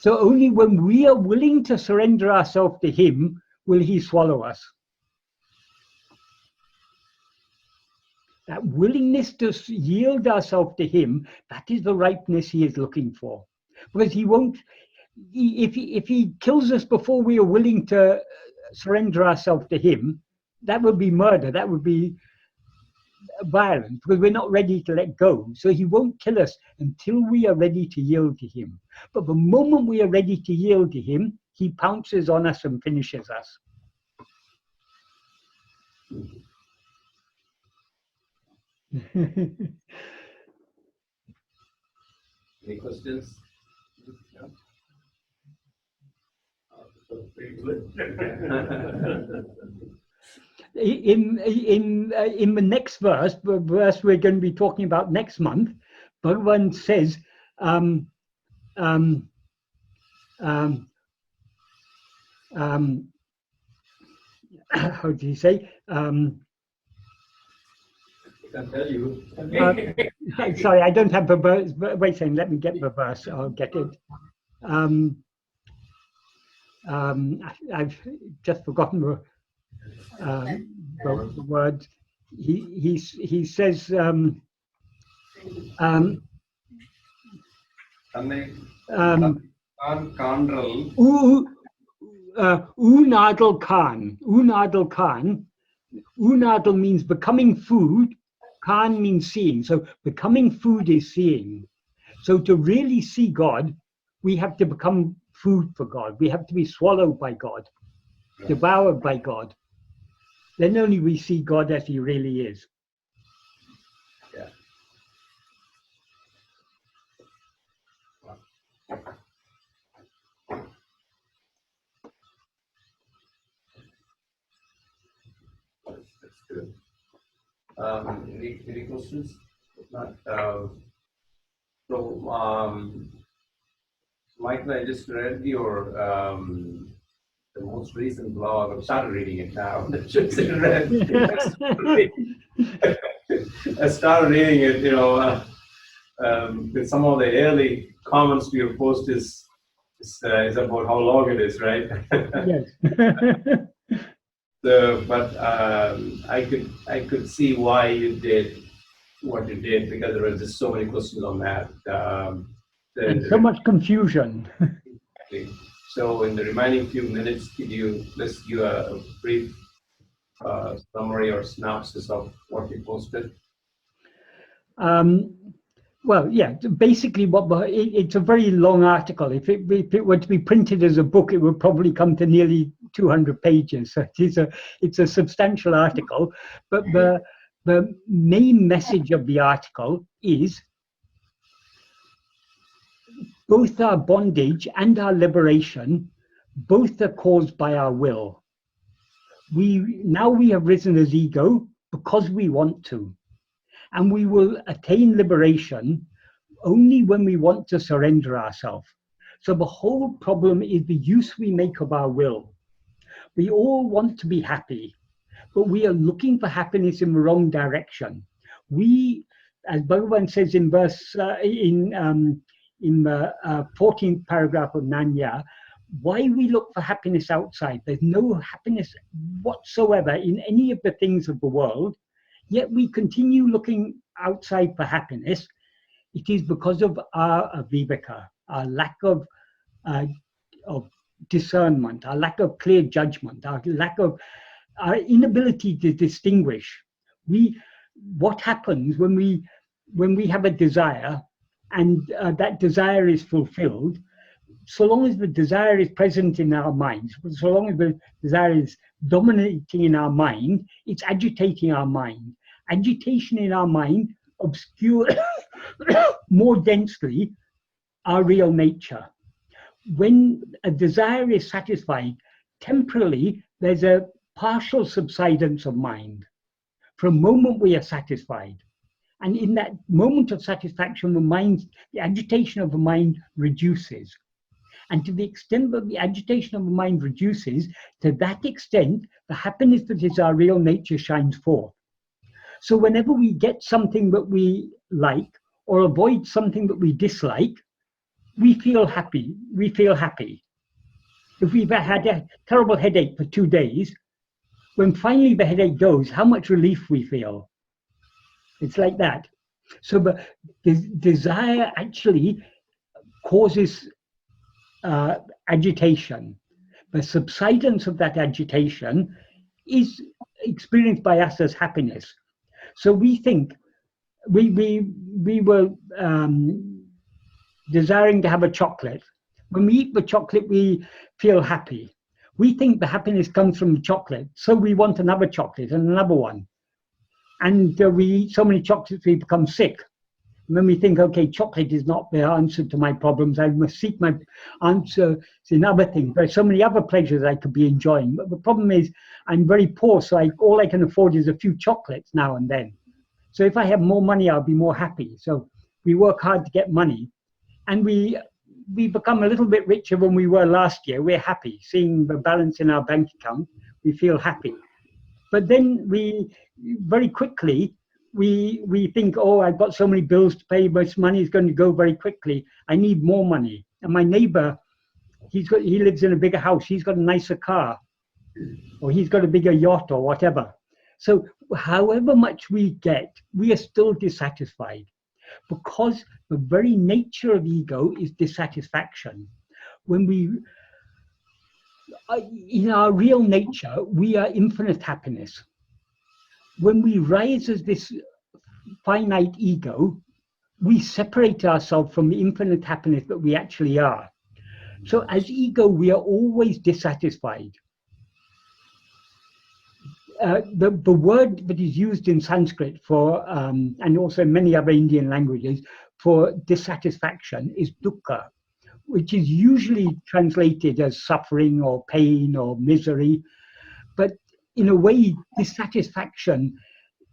So only when we are willing to surrender ourselves to him will he swallow us? That willingness to yield ourselves to him, that is the ripeness he is looking for. Because he won't, if he kills us before we are willing to surrender ourselves to him, that would be murder, that would be violence, because we're not ready to let go. So he won't kill us until we are ready to yield to him. But the moment we are ready to yield to him, he pounces on us and finishes us. Any questions? No? Pretty good. In the next verse we're going to be talking about next month, Bhagavan says, how do you say? I can tell you. Sorry, I don't have the verse. Wait a second, let me get the verse. I'll get it. I've just forgotten the word. He says, Uڵḷadu Nāṛpadu. Uṇādal means becoming food. Kāṇ means seeing. So becoming food is seeing. So to really see God, we have to become food for God. We have to be swallowed by God, devoured by God. Then only we see God as he really is. Yeah. That's good. Any questions? If not, Michael, I just read your the most recent blog. I've started reading it now. I should say read. I started reading it, you know, with some of the early comments to your post is about how long it is, right? Yes. So, but I could see why you did what you did, because there were just so many questions on that. And so much confusion. Exactly. So in the remaining few minutes, could you just give a brief summary or synopsis of what you posted? Well, yeah, basically it's a very long article. If it were to be printed as a book, it would probably come to nearly 200 pages. So it's a substantial article. But the main message of the article is both our bondage and our liberation, both are caused by our will. Now we have risen as ego because we want to. And we will attain liberation only when we want to surrender ourselves. So the whole problem is the use we make of our will. We all want to be happy, but we are looking for happiness in the wrong direction. We, as Bhagavan says in verse in the 14th paragraph of Nanya, why we look for happiness outside. There's no happiness whatsoever in any of the things of the world. Yet we continue looking outside for happiness. It is because of our aviveka, our lack of discernment, our lack of clear judgment, our inability to distinguish. What happens when we have a desire and that desire is fulfilled? So long as the desire is present in our minds, so long as the desire is dominating in our mind, it's agitating our mind. Agitation in our mind obscures more densely our real nature. When a desire is satisfied, temporarily there's a partial subsidence of mind. For a moment we are satisfied. And in that moment of satisfaction, the agitation of the mind reduces. And to the extent that the agitation of the mind reduces, to that extent, the happiness that is our real nature shines forth. So whenever we get something that we like or avoid something that we dislike, we feel happy. We feel happy. If we've had a terrible headache for 2 days, when finally the headache goes, how much relief we feel. It's like that. So the desire actually causes agitation. The subsidence of that agitation is experienced by us as happiness. So we think we were desiring to have a chocolate. When we eat the chocolate, we feel happy. We think the happiness comes from the chocolate, so we want another chocolate and another one. And we eat so many chocolates, we become sick. And then we think, okay, chocolate is not the answer to my problems. I must seek my answers in other things. There are so many other pleasures I could be enjoying. But the problem is I'm very poor, so all I can afford is a few chocolates now and then. So if I have more money, I'll be more happy. So we work hard to get money. And we become a little bit richer than we were last year. We're happy. Seeing the balance in our bank account, we feel happy. But then very quickly, we think, oh, I've got so many bills to pay, this money is going to go very quickly. I need more money. And my neighbor, he lives in a bigger house. He's got a nicer car, or he's got a bigger yacht or whatever. So however much we get, we are still dissatisfied, because the very nature of ego is dissatisfaction. When in our real nature, we are infinite happiness. When we rise as this finite ego, we separate ourselves from the infinite happiness that we actually are. So as ego, we are always dissatisfied. The word that is used in Sanskrit for, and also many other Indian languages, for dissatisfaction is dukkha, which is usually translated as suffering or pain or misery. But in a way, dissatisfaction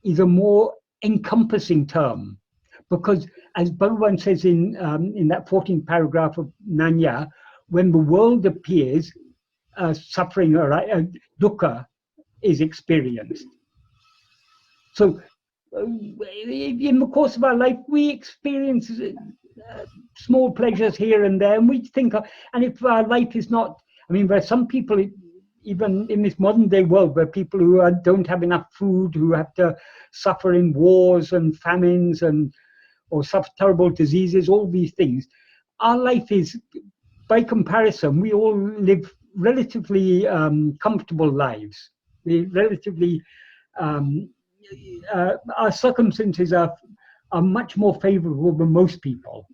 is a more encompassing term, because as Bhagavan says in that 14th paragraph of Nanya, when the world appears, suffering or dukkha is experienced. So in the course of our life, we experience small pleasures here and there, and we think, and if our life is not, I mean, there are some people, even in this modern day world, where people who don't have enough food, who have to suffer in wars and famines or suffer terrible diseases, all these things. Our life is, by comparison, we all live relatively comfortable lives. We relatively, our circumstances are much more favorable than most people.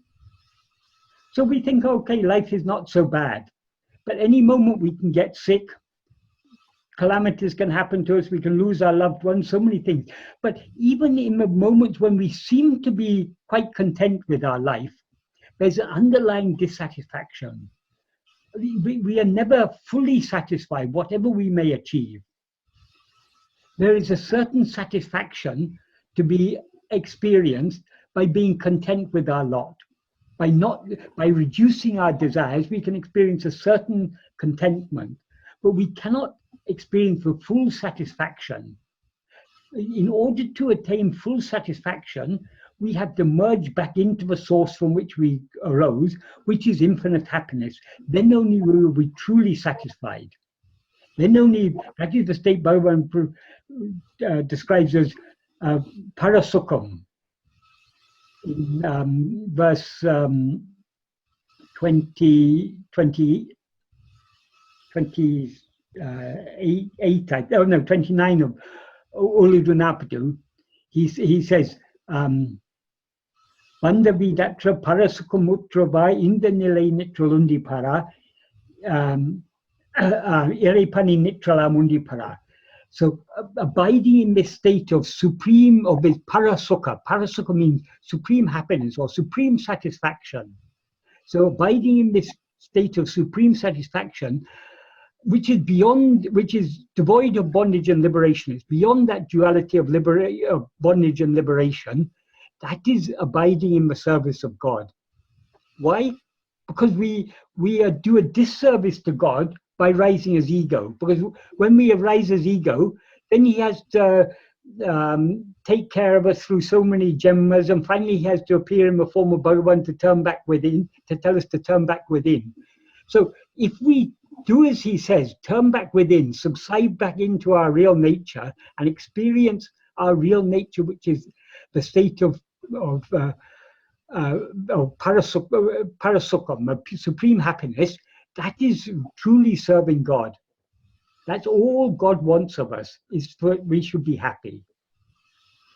So we think, okay, life is not so bad. But any moment we can get sick, calamities can happen to us, we can lose our loved ones, so many things. But even in the moments when we seem to be quite content with our life, there's an underlying dissatisfaction. We are never fully satisfied, whatever we may achieve. There is a certain satisfaction to be experienced by being content with our lot. By reducing our desires, we can experience a certain contentment, but we cannot experience the full satisfaction. In order to attain full satisfaction, we have to merge back into the source from which we arose, which is infinite happiness. Then only we will be truly satisfied. Then only, that is the state Bhagavan describes as parasukham. In verse 28, 29 of Uڵḷadu Nāṛpadu, he says, Bandhavidatra parasukhamutra va indanilai nitralundi para, irepani nitralamundi para. So abiding in this state of supreme, of this parasukha. Parasukha means supreme happiness or supreme satisfaction. So abiding in this state of supreme satisfaction, which is beyond, which is devoid of bondage and liberation. It's beyond that duality of bondage and liberation. That is abiding in the service of God. Why? Because we do a disservice to God by rising as ego. Because when we arise as ego, then he has to take care of us through so many jemmas, and finally he has to appear in the form of Bhagavan to turn back within, to tell us to turn back within. So if we do as he says, turn back within, subside back into our real nature and experience our real nature, which is the state of parasukham, of supreme happiness. That is truly serving God. That's all God wants of us, is for we should be happy.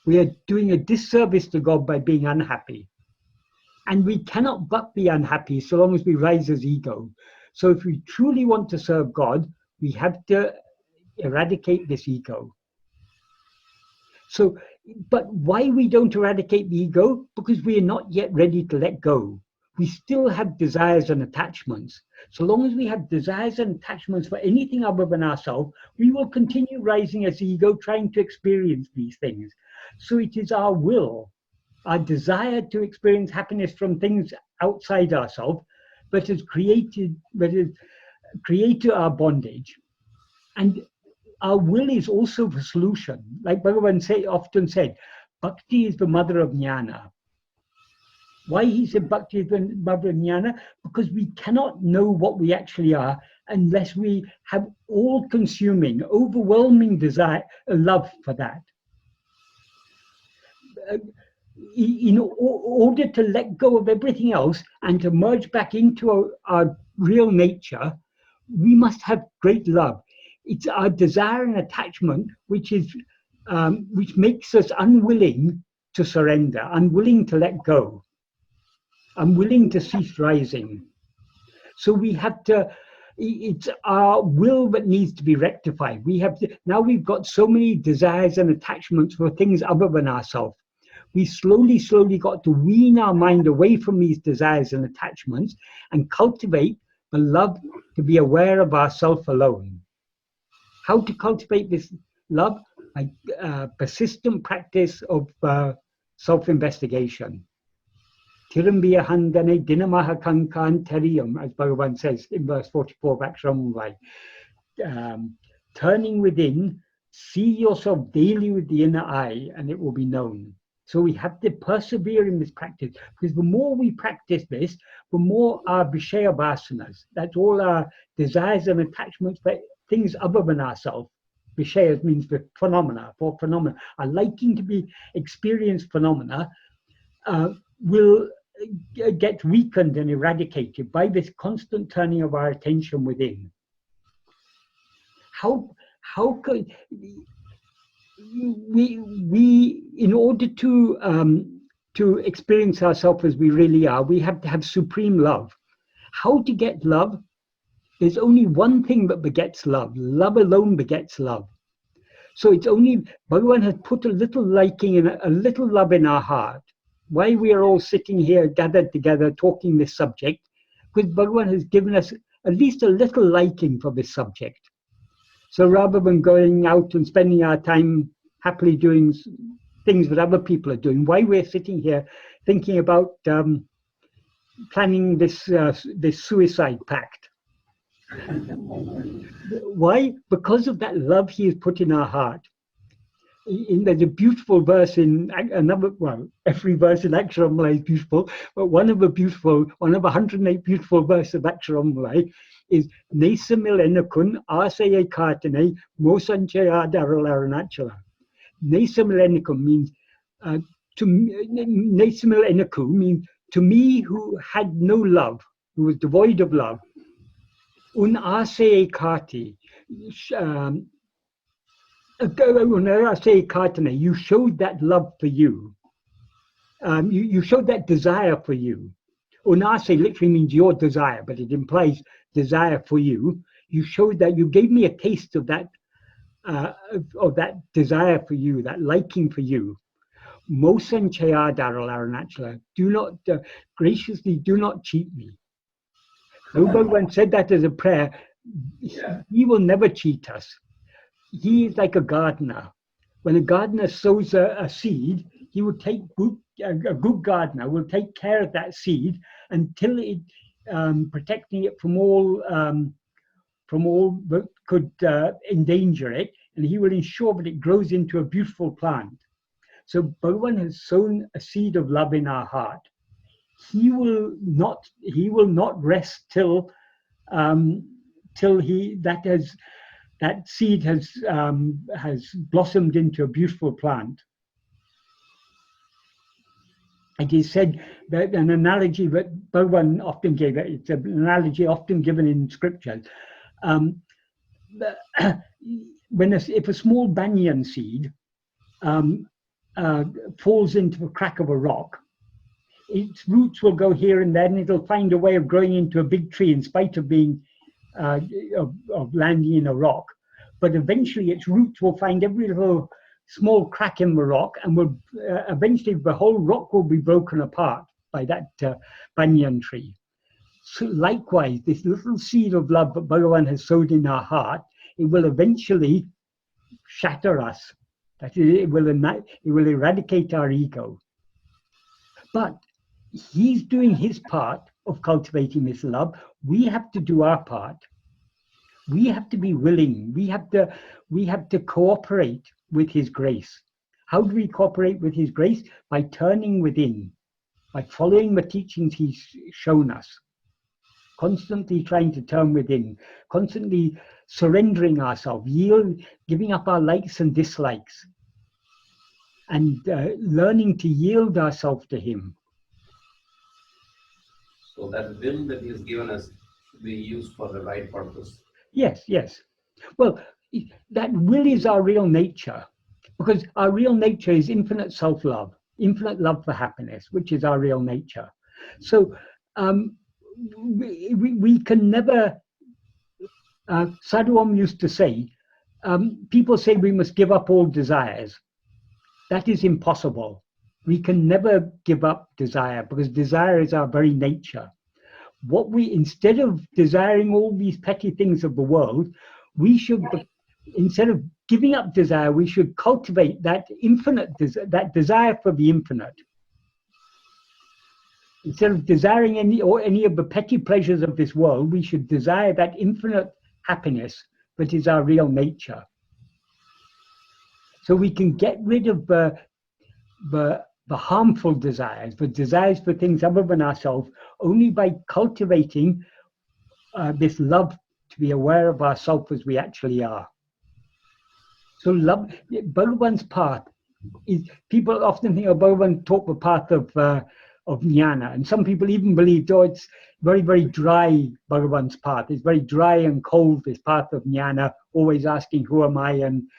We are doing a disservice to God by being unhappy. And we cannot but be unhappy so long as we rise as ego. So if we truly want to serve God, we have to eradicate this ego. So, but why we don't eradicate the ego? Because we are not yet ready to let go. We still have desires and attachments. So long as we have desires and attachments for anything other than ourselves, we will continue rising as ego, trying to experience these things. So it is our will, our desire to experience happiness from things outside ourselves, that has created our bondage. And our will is also the solution. Like Bhagavan often said, Bhakti is the mother of jnana. Why he said Bhakti is the mother of jnana? Because we cannot know what we actually are unless we have all-consuming, overwhelming desire, love for that. In order to let go of everything else and to merge back into our real nature, we must have great love. It's our desire and attachment which makes us unwilling to surrender, unwilling to let go, unwilling to cease rising. So we have to. It's our will that needs to be rectified. Now we've got so many desires and attachments for things other than ourselves. We slowly got to wean our mind away from these desires and attachments and cultivate the love to be aware of ourself alone. How to cultivate this love? By persistent practice of self-investigation. Tirambhiyahandane dinamaha kankan teriyam, as Bhagavan says in verse 44 of Aksharamullai. Turning within, see yourself daily with the inner eye and it will be known. So we have to persevere in this practice, because the more we practice this, the more our vishaya vasanas, that's all our desires and attachments for things other than ourselves. Vishayas means the phenomena, our liking to be experienced phenomena will get weakened and eradicated by this constant turning of our attention within. How could we in order to experience ourselves as we really are, we have to have supreme love. How to get love? There's only one thing that begets love. Love alone begets love. So it's only Bhagavan has put a little liking and a little love in our heart. Why we are all sitting here gathered together talking this subject? Because Bhagavan has given us at least a little liking for this subject. So rather than going out and spending our time happily doing things that other people are doing, why we're sitting here thinking about planning this suicide pact. Why? Because of that love he has put in our heart. There's a beautiful verse in every verse in Aksharamullai is beautiful, but one of the 108 beautiful verses of Aksharamullai is Nesamil enakun asaye kātanai mosanchaya daralaranachala. Nesamil enakun means Nesamil enaku means to me who had no love, who was devoid of love. Un asaye kāti. You showed that love for you. You showed that desire for you. Unase literally means your desire, but it implies desire for you. You showed that, you gave me a taste of that desire for you, that liking for you. Mosan chaya daralaranachala. Do not graciously do not cheat me. Bhagavan said that as a prayer. He will never cheat us. He is like a gardener. When a gardener sows a seed, he will take a good gardener will take care of that seed until it protecting it from all that could endanger it, and he will ensure that it grows into a beautiful plant. So Bhagavan has sown a seed of love in our heart. He will not rest till till that seed has blossomed into a beautiful plant. It is said that an analogy that Bhagavan often gave, it's an analogy often given in scripture. If a small banyan seed falls into the crack of a rock, its roots will go here and there, and it'll find a way of growing into a big tree in spite of being of landing in a rock. But eventually its roots will find every little small crack in the rock, and will eventually the whole rock will be broken apart by that banyan tree. So likewise, this little seed of love that Bhagavan has sowed in our heart, it will eventually shatter us. That is, it will eradicate our ego. But he's doing his part of cultivating this love. We have to do our part. We have to be willing. We have to cooperate with his grace. How do we cooperate with his grace? By turning within, by following the teachings he's shown us, constantly trying to turn within, constantly surrendering ourselves, giving up our likes and dislikes, and learning to yield ourselves to him. So that will that he has given us should be used for the right purpose. Yes, yes. Well, that will is our real nature, because our real nature is infinite self-love, infinite love for happiness, which is our real nature. So we can never, Sadhu Om used to say, people say we must give up all desires. That is impossible. We can never give up desire, because desire is our very nature. Instead of desiring all these petty things of the world, we should, instead of giving up desire, we should cultivate that that desire for the infinite. Instead of desiring any of the petty pleasures of this world, we should desire that infinite happiness that is our real nature. So we can get rid of the harmful desires, the desires for things other than ourselves, only by cultivating this love to be aware of ourselves as we actually are. So love, Bhagavan's path is, people often think, Bhagavan taught the path of jnana, and some people even believe, it's very, very dry, Bhagavan's path. It's very dry and cold, this path of jnana, always asking, who am I? And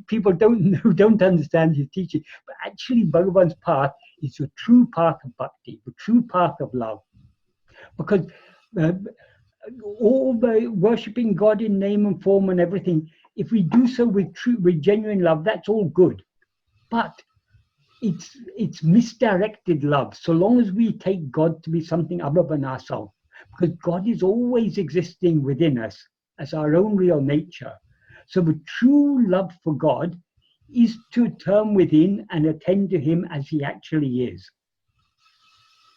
people who don't understand his teaching. But actually, Bhagavan's path is the true path of bhakti, the true path of love. Because all the worshipping God in name and form and everything, if we do so with genuine love, that's all good. But it's misdirected love, so long as we take God to be something other than ourselves. Because God is always existing within us as our own real nature. So the true love for God is to turn within and attend to him as he actually is.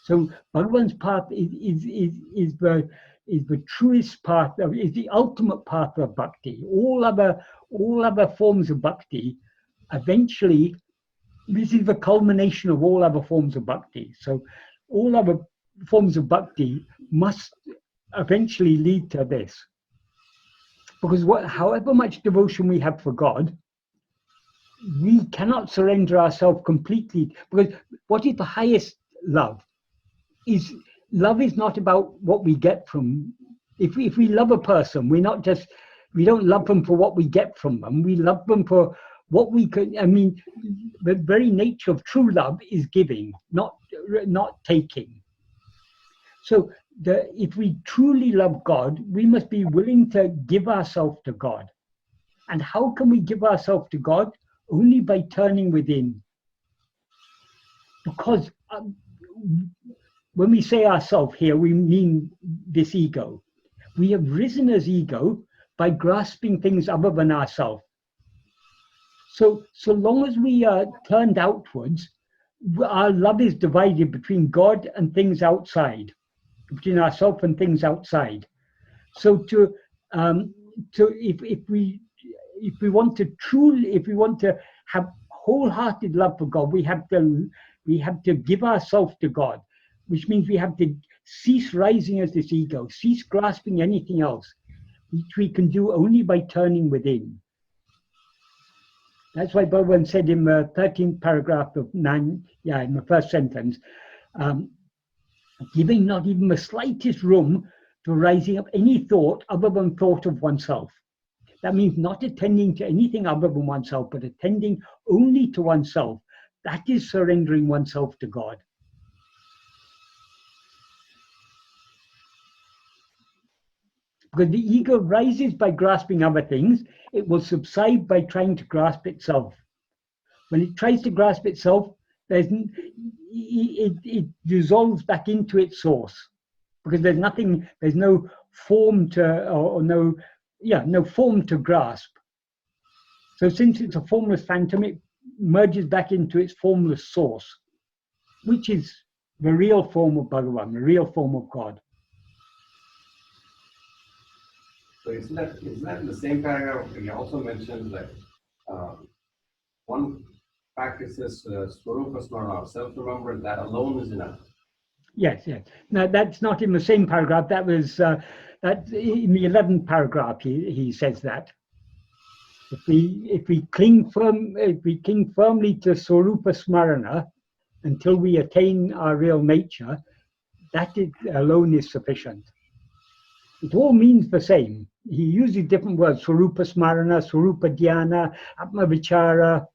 So Bhagavan's path is the truest path, is the ultimate path of bhakti. All other forms of bhakti, eventually, this is the culmination of all other forms of bhakti. So all other forms of bhakti must eventually lead to this. Because however much devotion we have for God, we cannot surrender ourselves completely. Because what is the highest love? Love is not about what we get from. If we love a person, we don't love them for what we get from them. We love them for what we could. I mean, the very nature of true love is giving, not taking. So if we truly love God, we must be willing to give ourselves to God. And how can we give ourselves to God? Only by turning within. Because when we say ourself here, we mean this ego. We have risen as ego by grasping things other than ourselves. So long as we are turned outwards, our love is divided between God and things outside, between ourselves and things outside. So if we want to have wholehearted love for God, we have to give ourselves to God, which means we have to cease rising as this ego, cease grasping anything else, which we can do only by turning within. That's why Bhagavan said in the 13th paragraph of in the first sentence, giving not even the slightest room to rising up any thought other than thought of oneself. That means not attending to anything other than oneself, but attending only to oneself. That is surrendering oneself to God. Because the ego rises by grasping other things, it will subside by trying to grasp itself. When it tries to grasp itself, it dissolves back into its source, because there's no form to, no form to grasp. So since it's a formless phantom, it merges back into its formless source, which is the real form of Bhagavan, the real form of God. So isn't that in the same paragraph? He also mentions that one practices Swarupa Smarana, self-remembrance, that alone is enough. Yes. Now that's not in the same paragraph. That was that in the 11th paragraph. He says that if we cling firmly to Swarupa Smarana until we attain our real nature, that alone is sufficient. It all means the same. He uses different words: Swarupa Smarana, Swarupa Dhyana, Atma-vichara,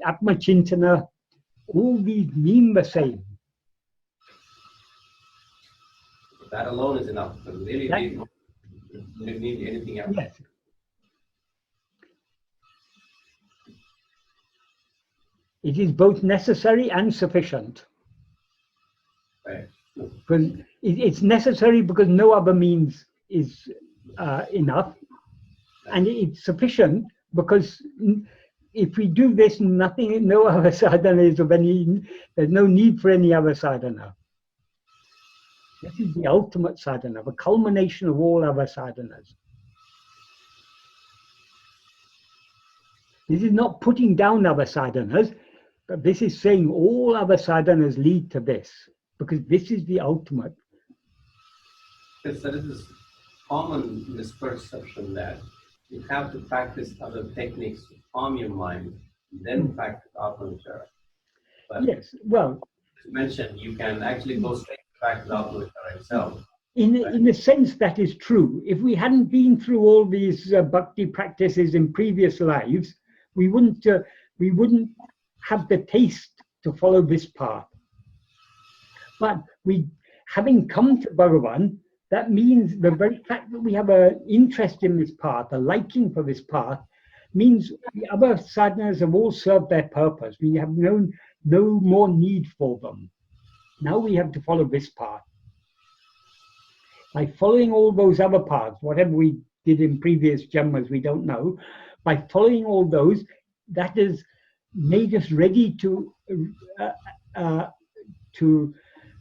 Atma-chintana. All these mean the same. That alone is enough. So really, we don't need anything else. Yes. It is both necessary and sufficient. Right. Because it's necessary because no other means is enough, and it's sufficient because if we do this, no other sadhana is of any. There's no need for any other sadhana. This is the ultimate sadhana, the culmination of all other sadhanas. This is not putting down other sadhanas, but this is saying all other sadhanas lead to this, because this is the ultimate. Yes, there is this common misperception that you have to practice other techniques to calm your mind, then practice Atma-vichara. But yes, well, as you mentioned, you can actually go straight to practice Atma-vichara itself. in a sense, that is true. If we hadn't been through all these bhakti practices in previous lives, we wouldn't have the taste to follow this path. But having come to Bhagavan, that means the very fact that we have an interest in this path, a liking for this path, means the other sadhanas have all served their purpose. We have no more need for them. Now we have to follow this path. By following all those other paths, whatever we did in previous janmas, we don't know. By following all those, that has made us ready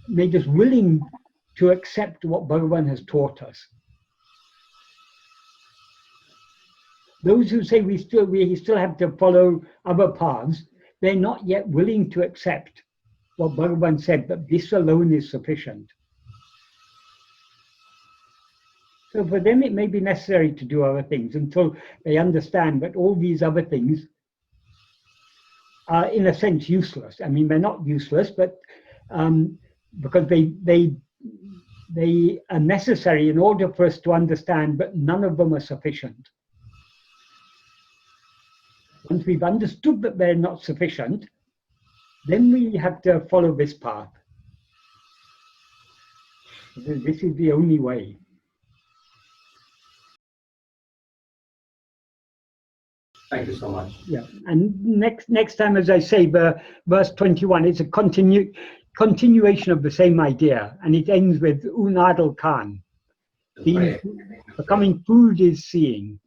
made us willing to accept what Bhagavan has taught us. Those who say we still have to follow other paths, they're not yet willing to accept what Bhagavan said, that this alone is sufficient. So for them, it may be necessary to do other things until they understand that all these other things are, in a sense, useless. I mean, they're not useless, but because they are necessary in order for us to understand, but none of them are sufficient. Once we've understood that they're not sufficient, then we have to follow this path. This is the only way. Thank you so much. Yeah, and next time, as I say, verse 21, it's a continuation of the same idea, and it ends with Uڵḷadu Nāṛpadu. Becoming food is seeing.